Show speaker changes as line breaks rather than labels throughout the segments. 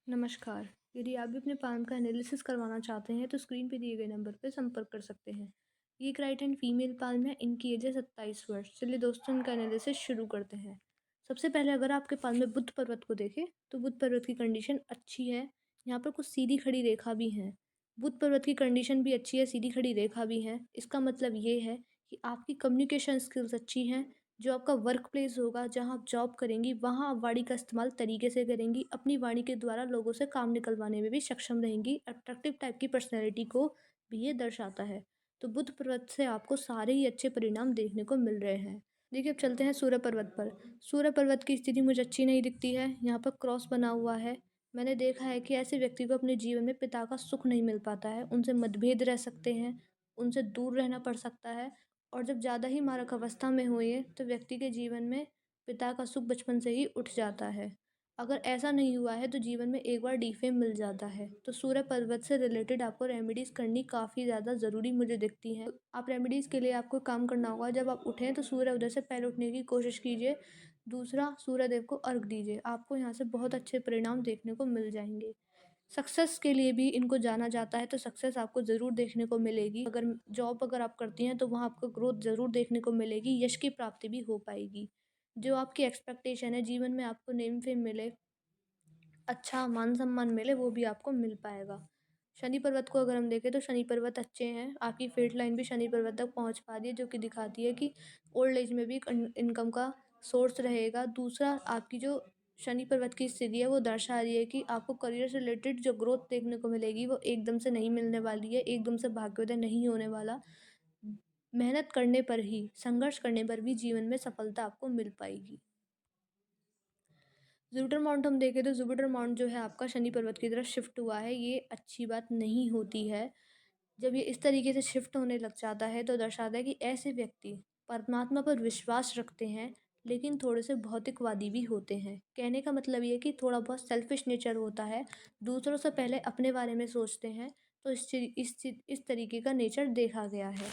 नमस्कार। यदि आप भी अपने पाम का एनालिसिस करवाना चाहते हैं तो स्क्रीन पे दिए गए नंबर पर संपर्क कर सकते हैं। ये एक राइट हैंड फीमेल पाल्म है, इनकी एज है 27 वर्ष। चलिए दोस्तों, इनका एनालिसिस शुरू करते हैं। सबसे पहले अगर आपके पाल में बुध पर्वत को देखें तो बुध पर्वत की कंडीशन अच्छी है। यहाँ पर कुछ सीधी खड़ी रेखा भी हैं। बुध पर्वत की कंडीशन भी अच्छी है, सीधी खड़ी रेखा भी है। इसका मतलब ये है कि आपकी कम्युनिकेशन स्किल्स अच्छी हैं। जो आपका वर्क प्लेस होगा, जहाँ आप जॉब करेंगी, वहाँ आप वाणी का इस्तेमाल तरीके से करेंगी। अपनी वाणी के द्वारा लोगों से काम निकलवाने में भी सक्षम रहेंगी। अट्रैक्टिव टाइप की पर्सनैलिटी को भी ये दर्शाता है। तो बुध पर्वत से आपको सारे ही अच्छे परिणाम देखने को मिल रहे हैं। देखिए, अब चलते हैं सूर्य पर्वत पर। सूर्य पर्वत की स्थिति मुझे अच्छी नहीं दिखती है। यहाँ पर क्रॉस बना हुआ है। मैंने देखा है कि ऐसे व्यक्ति को अपने जीवन में पिता का सुख नहीं मिल पाता है। उनसे मतभेद रह सकते हैं, उनसे दूर रहना पड़ सकता है। और जब ज़्यादा ही मारक अवस्था में हो ये, तो व्यक्ति के जीवन में पिता का सुख बचपन से ही उठ जाता है। अगर ऐसा नहीं हुआ है तो जीवन में एक बार डीफेम मिल जाता है। तो सूर्य पर्वत से रिलेटेड आपको रेमेडीज़ करनी काफ़ी ज़्यादा ज़रूरी मुझे दिखती हैं। आप रेमेडीज़ के लिए आपको काम करना होगा, जब आप उठें तो सूर्य उदय से पहले उठने की कोशिश कीजिए। दूसरा, सूर्य देव को अर्घ दीजिए। आपको यहाँ से बहुत अच्छे परिणाम देखने को मिल जाएंगे। सक्सेस के लिए भी इनको जाना जाता है, तो सक्सेस आपको ज़रूर देखने को मिलेगी। अगर आप करती हैं तो वहाँ आपको ग्रोथ ज़रूर देखने को मिलेगी, यश की प्राप्ति भी हो पाएगी। जो आपकी एक्सपेक्टेशन है जीवन में, आपको नेम फेम मिले, अच्छा मान-सम्मान मिले, वो भी आपको मिल पाएगा। शनि पर्वत को अगर हम देखें तो शनि पर्वत अच्छे हैं। आपकी फेट लाइन भी शनि पर्वत तक पहुँच पा रही है, जो कि दिखाती है कि ओल्ड एज में भी एक इनकम का सोर्स रहेगा। दूसरा, आपकी जो शनि पर्वत की स्थिति है वो दर्शा रही है कि आपको करियर से रिलेटेड जो ग्रोथ देखने को मिलेगी वो एकदम से नहीं मिलने वाली है, एकदम से भाग्योदय नहीं होने वाला। मेहनत करने पर ही, संघर्ष करने पर भी जीवन में सफलता आपको मिल पाएगी। जुपिटर माउंट हम देखें तो जुपिटर माउंट जो है आपका शनि पर्वत की तरफ शिफ्ट हुआ है। ये अच्छी बात नहीं होती है। जब ये इस तरीके से शिफ्ट होने लग जाता है तो दर्शाता है कि ऐसे व्यक्ति परमात्मा पर विश्वास रखते हैं, लेकिन थोड़े से भौतिकवादी भी होते हैं। कहने का मतलब ये कि थोड़ा बहुत सेल्फिश नेचर होता है, दूसरों से पहले अपने बारे में सोचते हैं। तो इस तरीके का नेचर देखा गया है।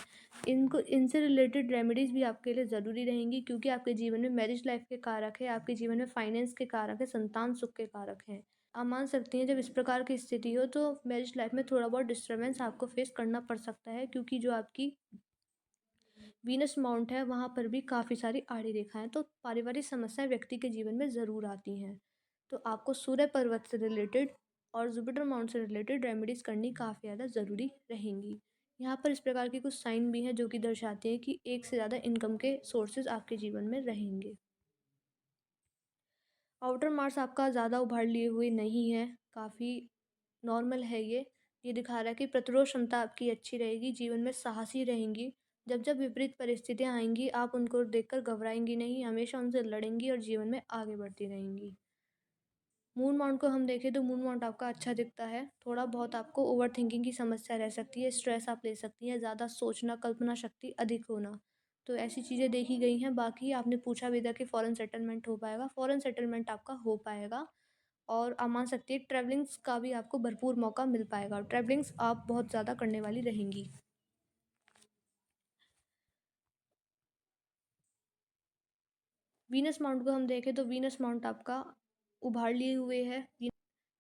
इनको इनसे रिलेटेड रेमेडीज़ भी आपके लिए ज़रूरी रहेंगी, क्योंकि आपके जीवन में मैरिज लाइफ के कारक है, आपके जीवन में फाइनेंस के कारक है, संतान सुख के कारक हैं। आप मान सकती हैं, जब इस प्रकार की स्थिति हो तो मैरिज लाइफ में थोड़ा बहुत डिस्टर्बेंस आपको फेस करना पड़ सकता है, क्योंकि जो आपकी वीनस माउंट है वहाँ पर भी काफ़ी सारी आड़ी रेखाएं, तो पारिवारिक समस्याएं व्यक्ति के जीवन में ज़रूर आती हैं। तो आपको सूर्य पर्वत से रिलेटेड और जुपिटर माउंट से रिलेटेड रेमेडीज़ करनी काफ़ी ज़्यादा ज़रूरी रहेंगी। यहाँ पर इस प्रकार के कुछ साइन भी हैं जो कि दर्शाते हैं कि एक से ज़्यादा इनकम के सोर्सेज आपके जीवन में रहेंगे। आउटर मार्क्स आपका ज़्यादा उभार लिए हुए नहीं है, काफ़ी नॉर्मल है ये। ये दिखा रहा है कि प्रतिरोध क्षमता आपकी अच्छी रहेगी, जीवन में साहसी रहेंगी। जब विपरीत परिस्थितियाँ आएँगी, आप उनको देखकर घबराएँगी नहीं, हमेशा उनसे लड़ेंगी और जीवन में आगे बढ़ती रहेंगी। मून माउंट को हम देखें तो मून माउंट आपका अच्छा दिखता है। थोड़ा बहुत आपको ओवरथिंकिंग की समस्या रह सकती है, स्ट्रेस आप ले सकती हैं, ज़्यादा सोचना, कल्पना शक्ति अधिक होना। तो ऐसी चीज़ें देखी गई हैं। बाकी आपने पूछा भी था कि फ़ॉरेन सेटलमेंट हो पाएगा, फ़ॉरेन सेटलमेंट आपका हो पाएगा। और आप मान सकती हैं ट्रैवलिंग्स का भी आपको भरपूर मौका मिल पाएगा। ट्रैवलिंग्स आप बहुत ज़्यादा करने वाली रहेंगी। वीनस माउंट को हम देखें तो वीनस माउंट आपका उभार लिए हुए है।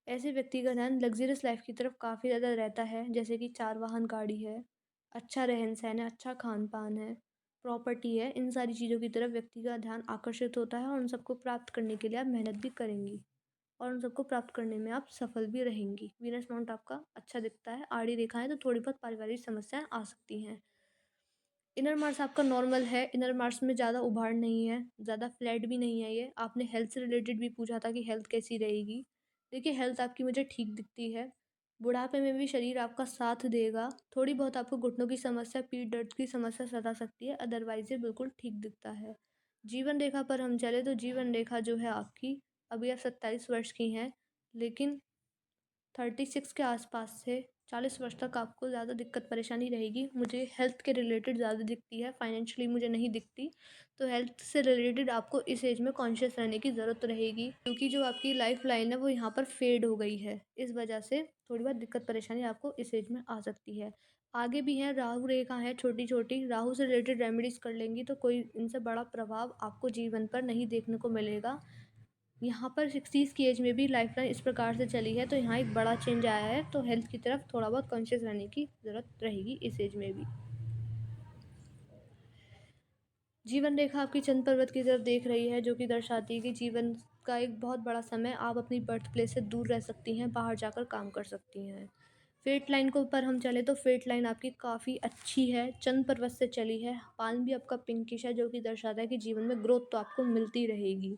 ऐसे व्यक्ति का ध्यान लग्ज़रियस लाइफ़ की तरफ काफ़ी ज़्यादा रहता है, जैसे कि 4 वाहन गाड़ी है, अच्छा रहन-सहन है, अच्छा खान-पान है, प्रॉपर्टी है। इन सारी चीज़ों की तरफ व्यक्ति का ध्यान आकर्षित होता है और उन सबको प्राप्त करने के लिए आप मेहनत भी करेंगी और उन सबको प्राप्त करने में आप सफल भी रहेंगी। वीनस माउंट आपका अच्छा दिखता है। आड़ी रेखाएँ तो थोड़ी बहुत पारिवारिक समस्याएँ आ सकती हैं। इनर मार्स आपका नॉर्मल है। इनर मार्स में ज़्यादा उभाड़ नहीं है, ज़्यादा फ्लैट भी नहीं है ये। आपने हेल्थ से रिलेटेड भी पूछा था कि हेल्थ कैसी रहेगी। देखिए, हेल्थ आपकी मुझे ठीक दिखती है। बुढ़ापे में भी शरीर आपका साथ देगा। थोड़ी बहुत आपको घुटनों की समस्या, पीठ दर्द की समस्या सता सकती है, अदरवाइज़ ये बिल्कुल ठीक दिखता है। जीवन रेखा पर हम चले तो जीवन रेखा जो है आपकी, अभी आप 27 वर्ष की हैं, लेकिन 36 के आसपास से 40 वर्ष तक आपको ज़्यादा दिक्कत परेशानी रहेगी। मुझे हेल्थ के रिलेटेड ज़्यादा दिखती है, फाइनेंशियली मुझे नहीं दिखती। तो हेल्थ से रिलेटेड आपको इस एज में कॉन्शियस रहने की ज़रूरत रहेगी, क्योंकि जो आपकी लाइफ लाइन है वो यहाँ पर फेड हो गई है। इस वजह से थोड़ी बहुत दिक्कत परेशानी आपको इस एज में आ सकती है। आगे भी हैं, राहु रेखा है छोटी-छोटी, राहु से रिलेटेड रेमेडीज़ कर लेंगी तो कोई इनसे बड़ा प्रभाव आपको जीवन पर नहीं देखने को मिलेगा। यहाँ पर 60s की एज में भी लाइफ़लाइन इस प्रकार से चली है, तो यहाँ एक बड़ा चेंज आया है, तो हेल्थ की तरफ थोड़ा बहुत कॉन्शियस रहने की ज़रूरत रहेगी इस एज में भी। जीवन रेखा आपकी चंद्र पर्वत की तरफ देख रही है, जो कि दर्शाती है कि जीवन का एक बहुत बड़ा समय आप अपनी बर्थ प्लेस से दूर रह सकती हैं, बाहर जाकर काम कर सकती हैं। फेट लाइन को ऊपर हम चले तो फेट लाइन आपकी काफ़ी अच्छी है, चंद्र पर्वत से चली है, पाल्म भी आपका पिंकिश है, जो कि दर्शाता है कि जीवन में ग्रोथ तो आपको मिलती रहेगी।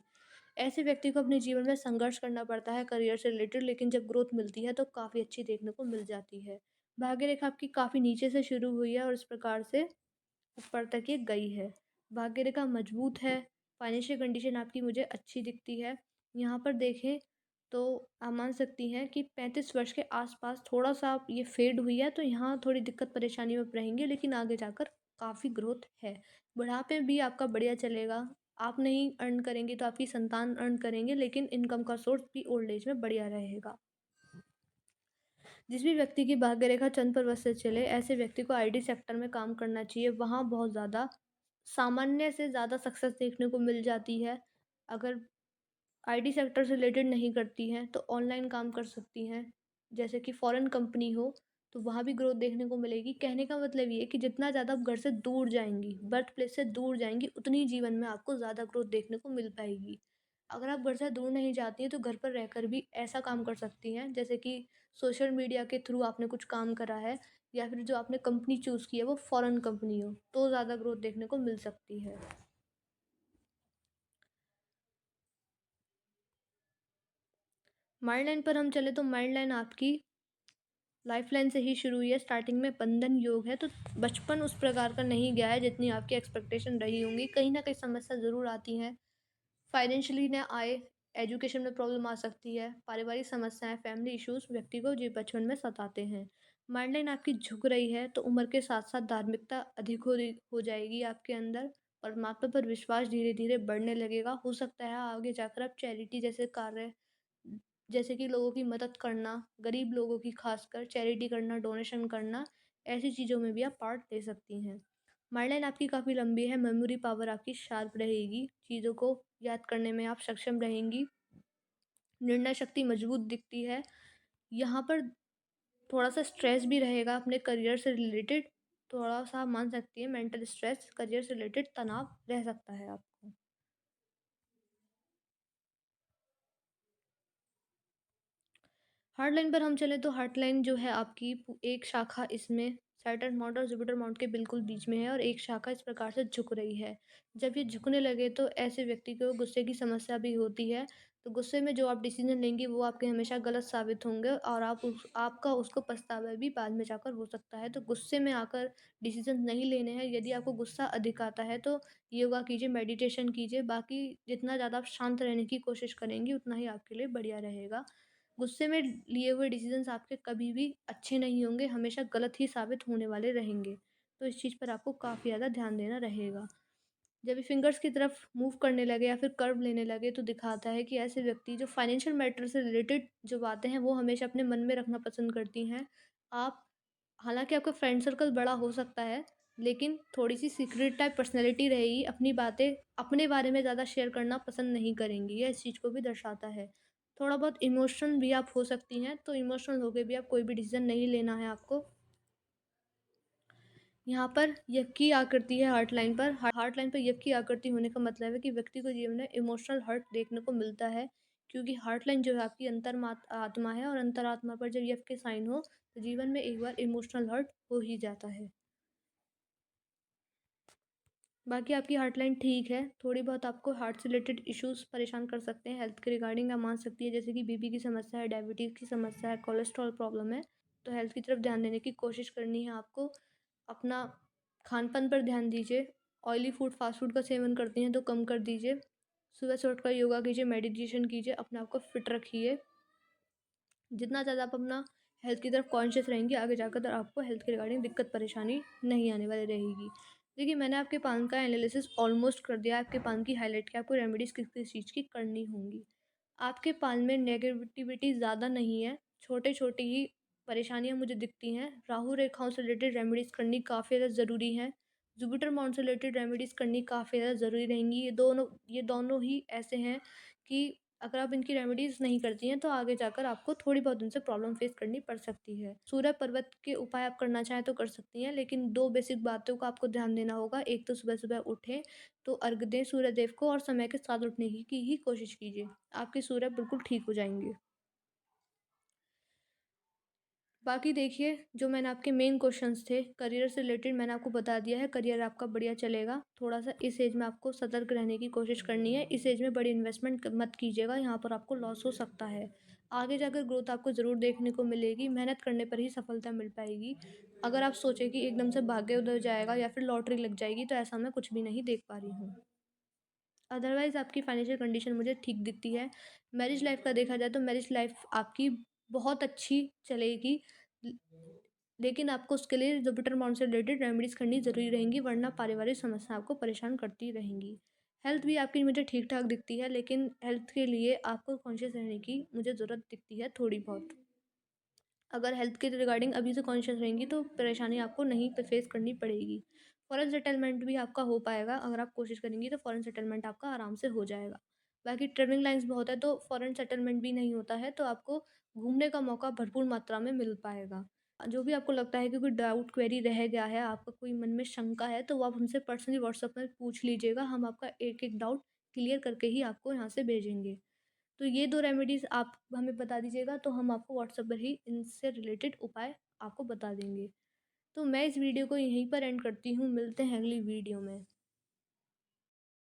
ऐसे व्यक्ति को अपने जीवन में संघर्ष करना पड़ता है करियर से रिलेटेड, लेकिन जब ग्रोथ मिलती है तो काफ़ी अच्छी देखने को मिल जाती है। भाग्य रेखा आपकी काफ़ी नीचे से शुरू हुई है और इस प्रकार से ऊपर तक ये गई है। भाग्य रेखा मजबूत है, फाइनेंशियल कंडीशन आपकी मुझे अच्छी दिखती है। यहाँ पर देखें तो आप मान सकती हैं कि 35 वर्ष के आसपास थोड़ा-सा आप ये फेड हुई है, तो यहाँ थोड़ी दिक्कत परेशानी में आप रहेंगे, लेकिन आगे जाकर काफ़ी ग्रोथ है। बुढ़ापे भी आपका बढ़िया चलेगा। आप नहीं अर्न करेंगी तो आपकी संतान अर्न करेंगे, लेकिन इनकम का सोर्स भी ओल्ड एज में बढ़िया रहेगा। जिस भी व्यक्ति की भाग्य रेखा चंद्र पर्वत से चले, ऐसे व्यक्ति को आईटी सेक्टर में काम करना चाहिए। वहाँ बहुत ज़्यादा सामान्य से ज़्यादा सक्सेस देखने को मिल जाती है। अगर आईटी सेक्टर से रिलेटेड नहीं करती हैं, तो ऑनलाइन काम कर सकती हैं। जैसे कि फ़ॉरेन कंपनी हो, तो वहाँ भी ग्रोथ देखने को मिलेगी। कहने का मतलब ये है कि जितना ज़्यादा आप घर से दूर जाएँगी, बर्थ प्लेस से दूर जाएँगी, उतनी जीवन में आपको ज़्यादा ग्रोथ देखने को मिल पाएगी। अगर आप घर से दूर नहीं जाती हैं, तो घर पर रहकर भी ऐसा काम कर सकती हैं, जैसे कि सोशल मीडिया के थ्रू आपने कुछ काम करा है या फिर जो आपने कंपनी चूज़ की है, वो फ़ॉरेन कंपनी हो, तो ज़्यादा ग्रोथ देखने को मिल सकती है। माइंड लाइन पर हम चले तो माइंड लाइन आपकी लाइफ़लाइन से ही शुरू हुई है, स्टार्टिंग में बंधन योग है, तो बचपन उस प्रकार का नहीं गया है जितनी आपकी एक्सपेक्टेशन रही होंगी। कहीं न कहीं समस्या ज़रूर आती हैं, फाइनेंशियली ना आए, एजुकेशन में प्रॉब्लम आ सकती है, पारिवारिक समस्याएँ, फैमिली इश्यूज़ व्यक्ति को जी बचपन में सताते हैं। माइंडलाइन आपकी झुक रही है, तो उम्र के साथ-साथ धार्मिकता अधिक हो जाएगी आपके अंदर, परमात्मा पर विश्वास धीरे-धीरे बढ़ने लगेगा। हो सकता है आगे जाकर आप चैरिटी जैसे कार्य, जैसे कि लोगों की मदद करना, गरीब लोगों की खासकर चैरिटी करना, डोनेशन करना, ऐसी चीज़ों में भी आप पार्ट ले सकती हैं। माइंडलाइन आपकी काफ़ी लंबी है, मेमोरी पावर आपकी शार्प रहेगी, चीज़ों को याद करने में आप सक्षम रहेंगी, निर्णय शक्ति मजबूत दिखती है। यहाँ पर थोड़ा-सा स्ट्रेस भी रहेगा अपने करियर से रिलेटेड, थोड़ा-सा आप मान सकती हैं मेंटल स्ट्रेस, करियर से रिलेटेड तनाव रह सकता है आपको। हार्ट लाइन पर हम चलें तो हार्ट लाइन जो है आपकी एक शाखा इसमें सैटर्न माउंट और जुपिटर माउंट के बिल्कुल बीच में है और एक शाखा इस प्रकार से झुक रही है। जब ये झुकने लगे तो ऐसे व्यक्ति को गुस्से की समस्या भी होती है। तो गुस्से में जो आप डिसीजन लेंगी वो आपके हमेशा गलत साबित होंगे और आपका उसको पछतावा भी बाद में जाकर हो सकता है। तो गुस्से में आकर डिसीजन नहीं लेने हैं। यदि आपको गुस्सा अधिक आता है तो योगा कीजिए, मेडिटेशन कीजिए। बाकी जितना ज़्यादा आप शांत रहने की कोशिश करेंगी उतना ही आपके लिए बढ़िया रहेगा। गुस्से में लिए हुए डिसीजंस आपके कभी भी अच्छे नहीं होंगे, हमेशा गलत ही साबित होने वाले रहेंगे। तो इस चीज़ पर आपको काफ़ी ज़्यादा ध्यान देना रहेगा। जब ये फिंगर्स की तरफ मूव करने लगे या फिर कर्व लेने लगे तो दिखाता है कि ऐसे व्यक्ति जो फाइनेंशियल मैटर से रिलेटेड जो बातें हैं वो हमेशा अपने मन में रखना पसंद करती हैं। आप हालाँकि आपका फ्रेंड सर्कल बड़ा हो सकता है, लेकिन थोड़ी-सी सीक्रेट टाइप पर्सनैलिटी रहेगी, अपनी बातें अपने बारे में ज़्यादा शेयर करना पसंद नहीं करेंगी, ये इस चीज़ को भी दर्शाता है। थोड़ा बहुत इमोशनल भी आप हो सकती हैं, तो इमोशनल होके भी आप कोई भी डिसीज़न नहीं लेना है आपको। यहाँ पर यक की आकृति है हार्ट लाइन पर। हार्ट लाइन पर यक की आकृति होने का मतलब है कि व्यक्ति को जीवन में इमोशनल हर्ट देखने को मिलता है, क्योंकि हार्ट लाइन जो है आपकी आत्मा है और अंतरात्मा पर जब यक के साइन हो, तो जीवन में एक बार इमोशनल हर्ट हो ही जाता है। बाकी आपकी हार्ट लाइन ठीक है, थोड़ी बहुत आपको हार्ट से रिलेटेड इश्यूज़ परेशान कर सकते हैं, हेल्थ के रिगार्डिंग आप मान सकती है, जैसे कि बीपी की समस्या है, डायबिटीज़ की समस्या है, कोलेस्ट्रॉल प्रॉब्लम है, तो हेल्थ की तरफ ध्यान देने की कोशिश करनी है आपको। अपना खान-पान पर ध्यान दीजिए, ऑयली फूड, फास्ट फूड का सेवन करती हैं तो कम कर दीजिए। सुबह से उठकर योगा कीजिए, मेडिटेशन कीजिए, अपने आप को फिट रखिए। जितना ज़्यादा आप अपना हेल्थ की तरफ कॉन्शियस रहेंगी, आगे जाकर आपको हेल्थ के रिगार्डिंग दिक्कत परेशानी नहीं आने वाली रहेगी। देखिए, मैंने आपके पान का एनालिसिस ऑलमोस्ट कर दिया है, आपके पान की हाइलाइट की आपको रेमेडीज़ किस-किस चीज़ की करनी होंगी। आपके पान में नेगेटिविटी ज़्यादा नहीं है, छोटे-छोटे ही परेशानियाँ मुझे दिखती हैं। राहु रेखाओं से रिलेटेड रेमेडीज़ करनी काफ़ी ज़्यादा ज़रूरी है। जुपिटर माउंट से रिलेटेड रेमेडीज़ करनी काफ़ी ज़्यादा ज़रूरी रहेंगी। ये दोनों ही ऐसे हैं कि अगर आप इनकी रेमेडीज़ नहीं करती हैं, तो आगे जाकर आपको थोड़ी बहुत उनसे प्रॉब्लम फेस करनी पड़ सकती है। सूर्य पर्वत के उपाय आप करना चाहें तो कर सकती हैं, लेकिन 2 बेसिक बातों का आपको ध्यान देना होगा। एक तो सुबह-सुबह उठें, तो अर्घ दें सूर्यदेव को और समय के साथ उठने की ही कोशिश कीजिए। आपके सूर्य बिल्कुल ठीक हो जाएँगे। बाकी देखिए, जो मैंने आपके मेन क्वेश्चंस थे, करियर से रिलेटेड मैंने आपको बता दिया है, करियर आपका बढ़िया चलेगा। थोड़ा-सा इस एज में आपको सतर्क रहने की कोशिश करनी है। इस एज में बड़ी इन्वेस्टमेंट मत कीजिएगा, यहाँ पर आपको लॉस हो सकता है। आगे जाकर ग्रोथ आपको ज़रूर देखने को मिलेगी, मेहनत करने पर ही सफलता मिल पाएगी। अगर आप सोचें कि एकदम से भाग्य उधर जाएगा या फिर लॉटरी लग जाएगी, तो ऐसा मैं कुछ भी नहीं देख पा रही हूँ। अदरवाइज़ आपकी फाइनेंशियल कंडीशन मुझे ठीक दिखती है। मैरिज लाइफ़ का देखा जाए तो मैरिज लाइफ़ आपकी बहुत अच्छी चलेगी। ल लेकिन आपको उसके लिए जुपिटर माउंट से रिलेटेड रेमेडीज़ करनी ज़रूरी रहेंगी, वरना पारिवारिक समस्या आपको परेशान करती रहेंगी। हेल्थ भी आपकी मुझे ठीक-ठाक दिखती है, लेकिन हेल्थ के लिए आपको कॉन्शियस रहने की मुझे ज़रूरत दिखती है थोड़ी बहुत। अगर हेल्थ के रिगार्डिंग अभी से कॉन्शियस रहेंगी तो परेशानी आपको नहीं फेस करनी पड़ेगी। फॉरेन सेटलमेंट भी आपका हो पाएगा, अगर आप कोशिश करेंगी तो फॉरेन सेटलमेंट आपका आराम से हो जाएगा। बाकी ट्रैवलिंग लाइन्स बहुत है तो फॉरेन सेटलमेंट भी नहीं होता है, तो आपको घूमने का मौका भरपूर मात्रा में मिल पाएगा। जो भी आपको लगता है कि कोई डाउट क्वेरी रह गया है, आपका कोई मन में शंका है, तो वो आप हमसे पर्सनली व्हाट्सएप में पूछ लीजिएगा, हम आपका एक-एक डाउट क्लियर करके ही आपको यहाँ से भेजेंगे। तो ये 2 रेमेडीज़ आप हमें बता दीजिएगा, तो हम आपको व्हाट्सएप पर ही इनसे रिलेटेड उपाय आपको बता देंगे। तो मैं इस वीडियो को यहीं पर एंड करती हूँ, मिलते हैं अगली वीडियो में।